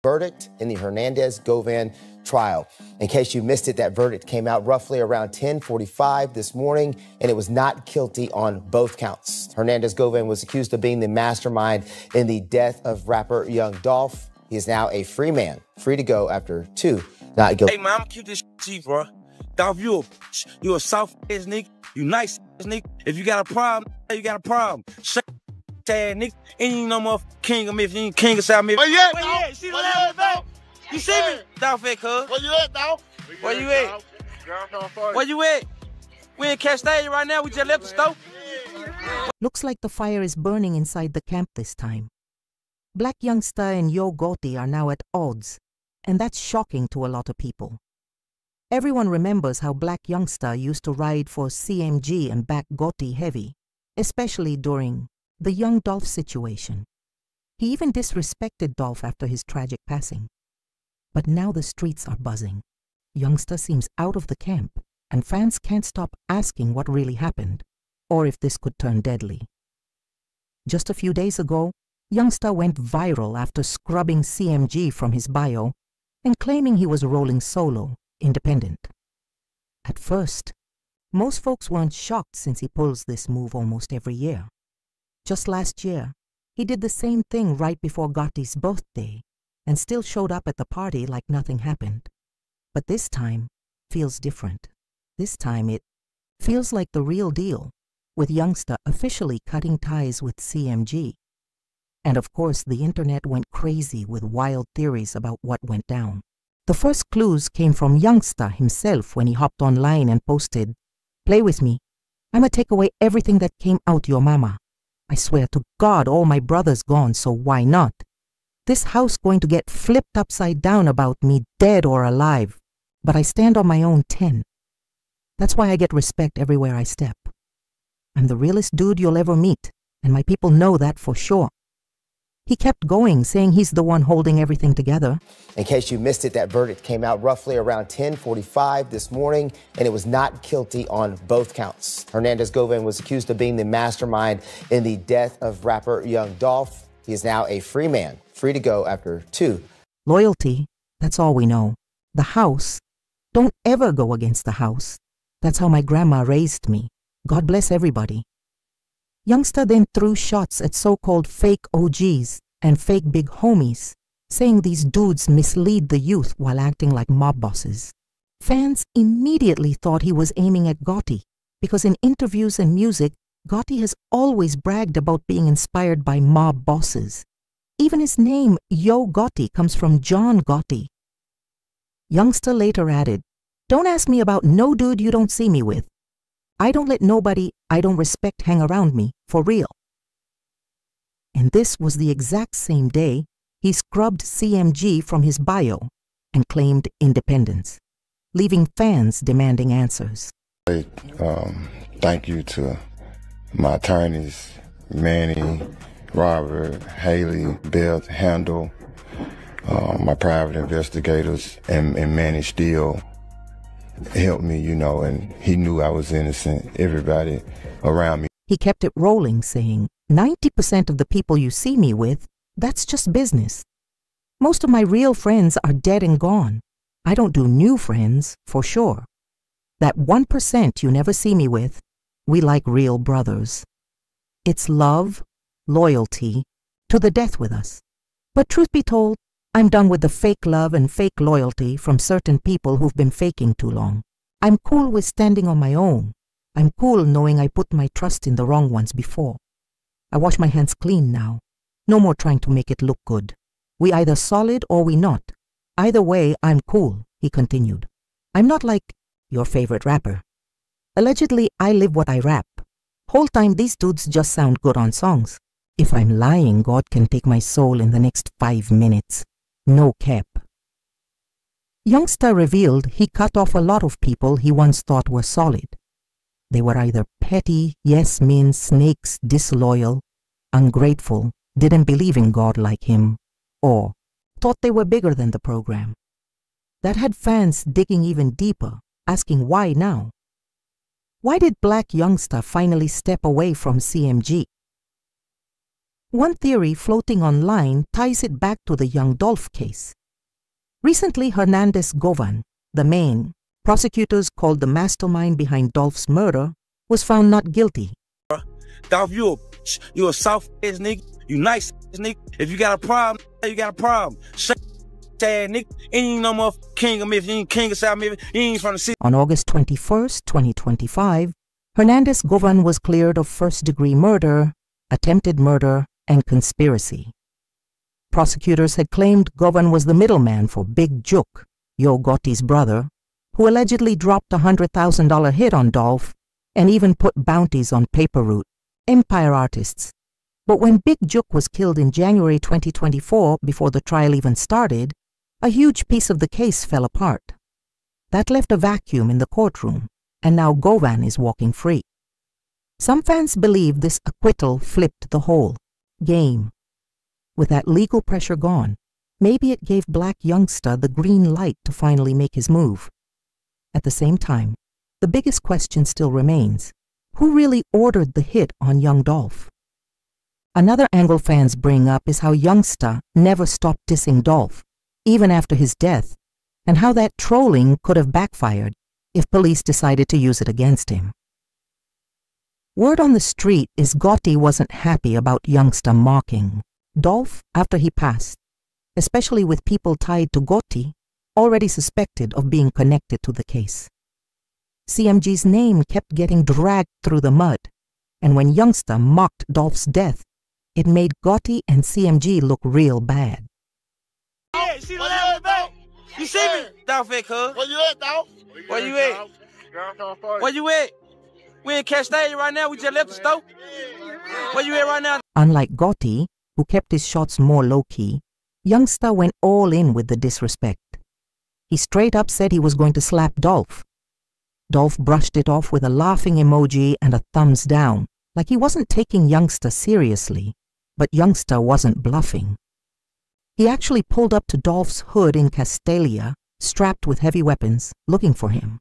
verdict in the Hernandez-Govan trial. In case you missed it, that verdict came out roughly around 10:45 this morning, and it was not guilty on both counts. Hernandez-Govan was accused of being the mastermind in the death of rapper Young Dolph. He is now a free man, free to go after 2 not guilty. Hey, man, I'm gonna keep this shit, bro. Dolph, you a soft-ass nigga. You nice-ass nigga. If you got a problem, you got a problem. Shut ass nigga. Ain't no more king of me if you ain't king of South me. Where you at, Where Dolph? you at? See the Where you last at, back? Dolph? You see me? Dolph at, cuz. Where you at, Dolph? Where you at? Where you at? We in Castalia right now. We just left the store. Looks like the fire is burning inside the camp this time. Blac Youngsta and Yo Gotti are now at odds, and that's shocking to a lot of people. Everyone remembers how Blac Youngsta used to ride for CMG and back Gotti heavy, especially during the Young Dolph situation. He even disrespected Dolph after his tragic passing. But now the streets are buzzing. Youngsta seems out of the camp, and fans can't stop asking what really happened, or if this could turn deadly. Just a few days ago, Youngsta went viral after scrubbing CMG from his bio and claiming he was rolling solo, independent. At first, most folks weren't shocked since he pulls this move almost every year. Just last year, he did the same thing right before Gotti's birthday and still showed up at the party like nothing happened. But this time feels different. This time it feels like the real deal, with Youngsta officially cutting ties with CMG. And of course, the internet went crazy with wild theories about what went down. The first clues came from Youngsta himself when he hopped online and posted, "Play with me. I'ma take away everything that came out your mama. I swear to God, all my brothers gone, so why not? This house going to get flipped upside down about me, dead or alive. But I stand on my own 10. That's why I get respect everywhere I step. I'm the realest dude you'll ever meet, and my people know that for sure." He kept going, saying he's the one holding everything together. In case you missed it, that verdict came out roughly around 10:45 this morning, and it was not guilty on both counts. Hernandez-Govan was accused of being the mastermind in the death of rapper Young Dolph. He is now a free man, free to go after 2. Loyalty, that's all we know. The house, don't ever go against the house. That's how my grandma raised me. God bless everybody. Youngsta then threw shots at so-called fake OGs and fake big homies, saying these dudes mislead the youth while acting like mob bosses. Fans immediately thought he was aiming at Gotti, because in interviews and music, Gotti has always bragged about being inspired by mob bosses. Even his name, Yo Gotti, comes from John Gotti. Youngsta later added, "Don't ask me about no dude you don't see me with. I don't let nobody I don't respect hang around me, for real." And this was the exact same day he scrubbed CMG from his bio and claimed independence, leaving fans demanding answers. Thank you to my attorneys, Manny, Robert, Haley, Beth, Handel, my private investigators, and Manny still helped me, and he knew I was innocent, everybody around me. He kept it rolling, saying, 90% of the people you see me with, that's just business. Most of my real friends are dead and gone. I don't do new friends, for sure. That 1% you never see me with, we like real brothers. It's love, loyalty, to the death with us. But truth be told, I'm done with the fake love and fake loyalty from certain people who've been faking too long. I'm cool with standing on my own. I'm cool knowing I put my trust in the wrong ones before. I wash my hands clean now. No more trying to make it look good. We either solid or we not. Either way, I'm cool, he continued. I'm not like your favorite rapper. Allegedly, I live what I rap. Whole time these dudes just sound good on songs. If I'm lying, God can take my soul in the next 5 minutes. No cap. Youngsta revealed he cut off a lot of people he once thought were solid. They were either petty, yes-men, snakes, disloyal, ungrateful, didn't believe in God like him, or thought they were bigger than the program. That had fans digging even deeper, asking why now? Why did Blac Youngsta finally step away from CMG? One theory floating online ties it back to the Young Dolph case. Recently, Hernandez Govan, the main, prosecutors called the mastermind behind Dolph's murder, was found not guilty. Dolph, you a bitch. You a soft ass nigga. You nice ass nigga. If you got a problem, you got a problem. Shut ass nigga. Ain't no motherfucking king of Memphis. You ain't king of South Memphis. You ain't from the city. On August 21st, 2025, Hernandez Govan was cleared of first-degree murder, attempted murder, and conspiracy. Prosecutors had claimed Govan was the middleman for Big Juk, Yo Gotti's brother, who allegedly dropped a $100,000 hit on Dolph and even put bounties on Paper Route, Empire artists. But when Big Juk was killed in January 2024, before the trial even started, a huge piece of the case fell apart. That left a vacuum in the courtroom, and now Govan is walking free. Some fans believe this acquittal flipped the whole game. With that legal pressure gone, maybe it gave Blac Youngsta the green light to finally make his move. At the same time, the biggest question still remains: who really ordered the hit on Young Dolph? Another angle fans bring up is how Youngsta never stopped dissing Dolph, even after his death, and how that trolling could have backfired if police decided to use it against him. Word on the street is Gotti wasn't happy about Youngsta mocking Dolph after he passed, especially with people tied to Gotti already suspected of being connected to the case. CMG's name kept getting dragged through the mud, and when Youngsta mocked Dolph's death, it made Gotti and CMG look real bad. Yeah, see the left back. You see me? Dolph at cuz. Where you at, Dolph? Where you at? Where you at? We in Castaigne right now. We just left the store. Where you at right now? Unlike Gotti, who kept his shots more low-key, Youngsta went all in with the disrespect. He straight up said he was going to slap Dolph. Dolph brushed it off with a laughing emoji and a thumbs down, like he wasn't taking Youngsta seriously, but Youngsta wasn't bluffing. He actually pulled up to Dolph's hood in Castalia, strapped with heavy weapons, looking for him.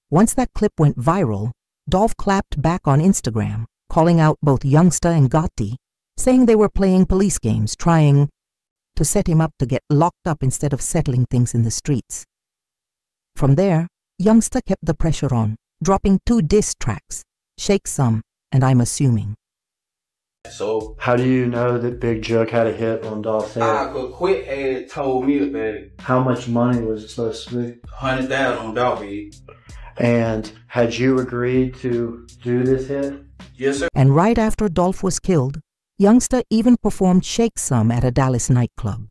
Once that clip went viral, Dolph clapped back on Instagram, calling out both Youngsta and Gotti, saying they were playing police games, trying to set him up to get locked up instead of settling things in the streets. From there, Youngsta kept the pressure on, dropping 2 diss tracks, Shake Some and I'm Assuming. So, how do you know that Big Juk had a hit on Dolph's head? I could quit and it told me about it. How much money was it supposed to be? 100,000 on Dolph. And had you agreed to do this hit? Yes, sir. And right after Dolph was killed, Youngsta even performed Shake Some at a Dallas nightclub.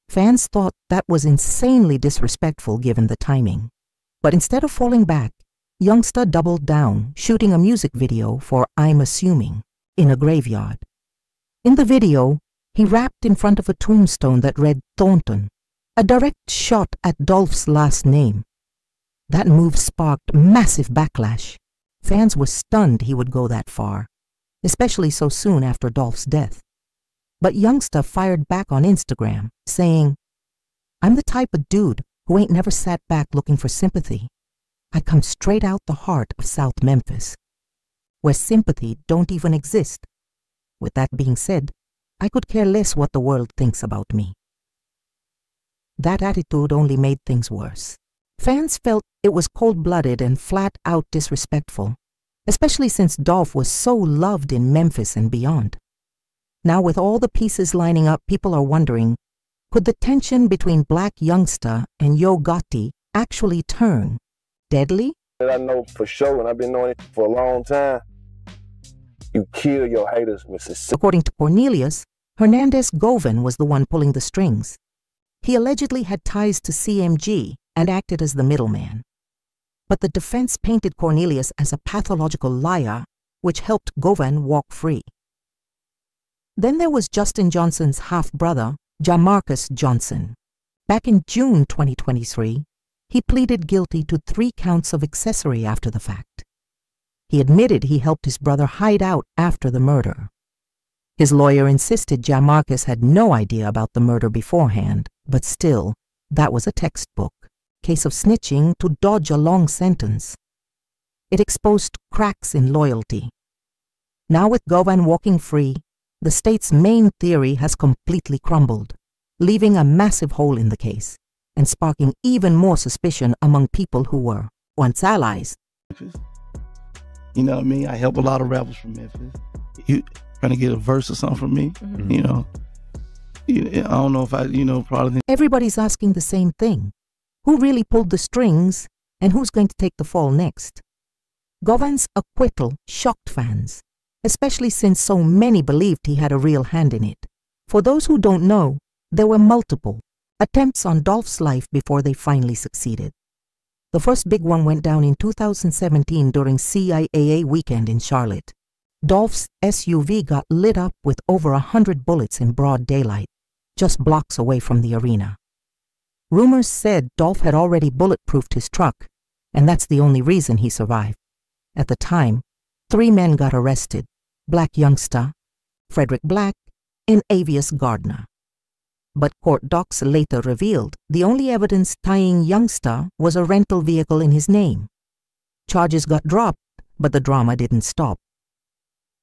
Fans thought that was insanely disrespectful given the timing. But instead of falling back, Youngsta doubled down, shooting a music video for I'm Assuming in a graveyard. In the video, he rapped in front of a tombstone that read Thornton, a direct shot at Dolph's last name. That move sparked massive backlash. Fans were stunned he would go that far, especially so soon after Dolph's death. But Youngsta fired back on Instagram, saying, "I'm the type of dude who ain't never sat back looking for sympathy. I come straight out the heart of South Memphis, where sympathy don't even exist. With that being said, I could care less what the world thinks about me." That attitude only made things worse. Fans felt it was cold-blooded and flat-out disrespectful, especially since Dolph was so loved in Memphis and beyond. Now with all the pieces lining up, people are wondering, could the tension between Blac Youngsta and Yo Gotti actually turn deadly? I know for sure, and I've been knowing it for a long time. You kill your haters, Mississippi. According to Cornelius, Hernandez Govan was the one pulling the strings. He allegedly had ties to CMG and acted as the middleman. But the defense painted Cornelius as a pathological liar, which helped Govan walk free. Then there was Justin Johnson's half-brother, Jamarcus Johnson. Back in June 2023, he pleaded guilty to 3 counts of accessory after the fact. He admitted he helped his brother hide out after the murder. His lawyer insisted Jamarcus had no idea about the murder beforehand, but still, that was a textbook case of snitching to dodge a long sentence. It exposed cracks in loyalty. Now with Govan walking free, the state's main theory has completely crumbled, leaving a massive hole in the case and sparking even more suspicion among people who were once allies. You know what I mean? I help a lot of rappers from Memphis. You trying to get a verse or something from me, you know? I don't know if I, probably. Everybody's asking the same thing. Who really pulled the strings and who's going to take the fall next? Govan's acquittal shocked fans, especially since so many believed he had a real hand in it. For those who don't know, there were multiple attempts on Dolph's life before they finally succeeded. The first big one went down in 2017 during CIAA weekend in Charlotte. Dolph's SUV got lit up with over 100 bullets in broad daylight, just blocks away from the arena. Rumors said Dolph had already bulletproofed his truck, and that's the only reason he survived. At the time, 3 men got arrested: Blac Youngsta, Frederick Black, and Avius Gardner. But court docs later revealed the only evidence tying Youngsta was a rental vehicle in his name. Charges got dropped, but the drama didn't stop.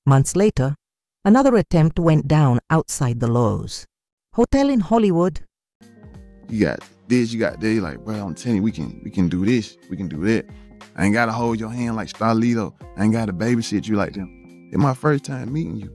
Months later, another attempt went down outside the Lowe's Hotel in Hollywood. You got this, you got that. You're like, bro, I'm telling you, we can do this, we can do that. I ain't gotta hold your hand like Starlito. I ain't gotta babysit you like them. It's my first time meeting you.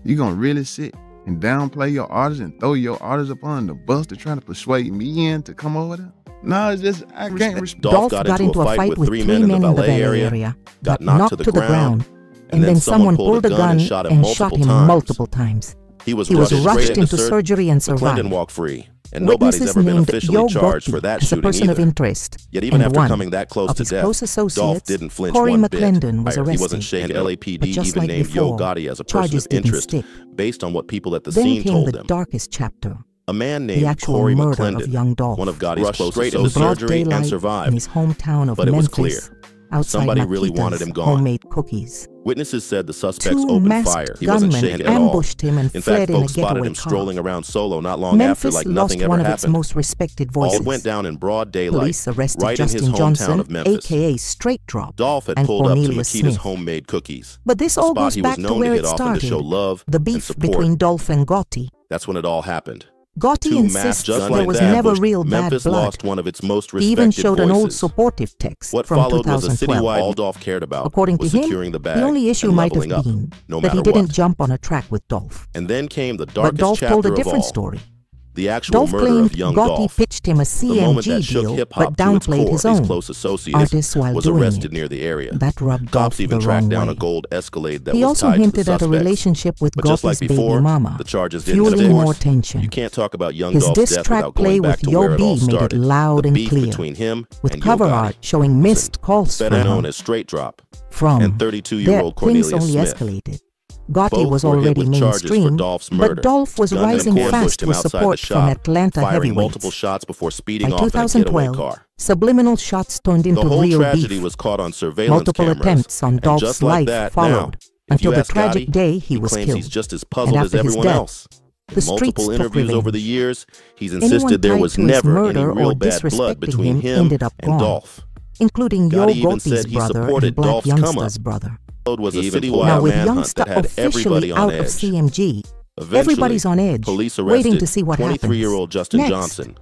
You gonna really sit and downplay your artists and throw your artists up on the bus to try to persuade me in to come over there? No, it's just, I can't respect. Dolph got into a fight with 3 men in the valet area, got knocked to the ground, and then someone pulled a gun and shot him multiple times. He was rushed into surgery and survived. Didn't walk free, and nobody's ever been officially charged for that shooting person of interest. Yet even after coming that close to death, Dolph didn't flinch one bit. He wasn't shaken. LAPD even named Yo Gotti as a person of interest based on what people at the scene told them. Then came the darkest chapter. A man named Corey McClendon, Young Dolph, one of Gotti's closest into surgery and survived. In his hometown of but it was Memphis, clear. Somebody really wanted him gone. Homemade cookies. Witnesses said the suspects opened fire. He wasn't shaken at all. Ambushed him and in fled fact, folks spotted him strolling around solo not long after like nothing ever happened. Its most respected voices. All went down in broad daylight, Police arrested right Justin in his hometown Johnson, of Memphis. a.k.a. Straight Drop, Dolph had pulled up to Makita's homemade cookies. But this all goes back to where it started, to show love the beef between Dolph and Gotti. That's when it all happened. Gotti insists there was never real bad Memphis blood. Lost one of its most respected he even showed voices. an old supportive text what from followed 2012. was a citywide all Dolph cared about. According was to him, securing the bag the only issue and might have leveling been up, no that he matter didn't what. jump on a track with Dolph. And then came the But darkest Dolph chapter told a of different all. story. The actual Dolph murder claimed of Young Gotti Dolph. pitched him a The moment that CMG shook deal, hip-hop but to its downplayed core, his his own close associates artists while was doing arrested it. near the area. That rubbed Dolph Cops even the tracked wrong down way. a gold Escalade that He was also tied hinted to the at a suspects. relationship with But just Gotti's like before, baby mama, the charges didn't fueling stick. more tension. You can't talk about Young His Dolph's diss death track without play going back with to Yo where it all B made it started. loud the and beef clear, between him with and cover Yo Gotti. art showing missed calls better from known him. as Straight Drop, From and 32-year-old Cornelius things only Smith. escalated. Gotti Both was were hit already with charges for mainstream, Dolph's murder. but Dolph was Gunned rising and fast ambushed him with outside support the from shop, Atlanta firing heavyweights. multiple shots before speeding By off in a getaway 2012, car. subliminal shots turned The into whole real tragedy beef. was caught on surveillance Multiple cameras. attempts on And Dolph's just like life that, followed, now, if until you the ask tragic Gotti, day he was claims killed. he's just as And puzzled as after his everyone death, else. the In streets multiple took interviews revenge. over the years, he's Anyone insisted there tied was to his never any murder or real bad blood disrespecting between him ended up and gone, Dolph. including Yo Gotti even Gotti's said he brother supported and Blac Dolph's come Youngsta's up. brother. Was a Now citywide with manhunt Youngsta that had everybody officially on out of edge. CMG, Eventually, everybody's on edge, police waiting arrested to see what happens. 23-year-old Justin Next. Johnson,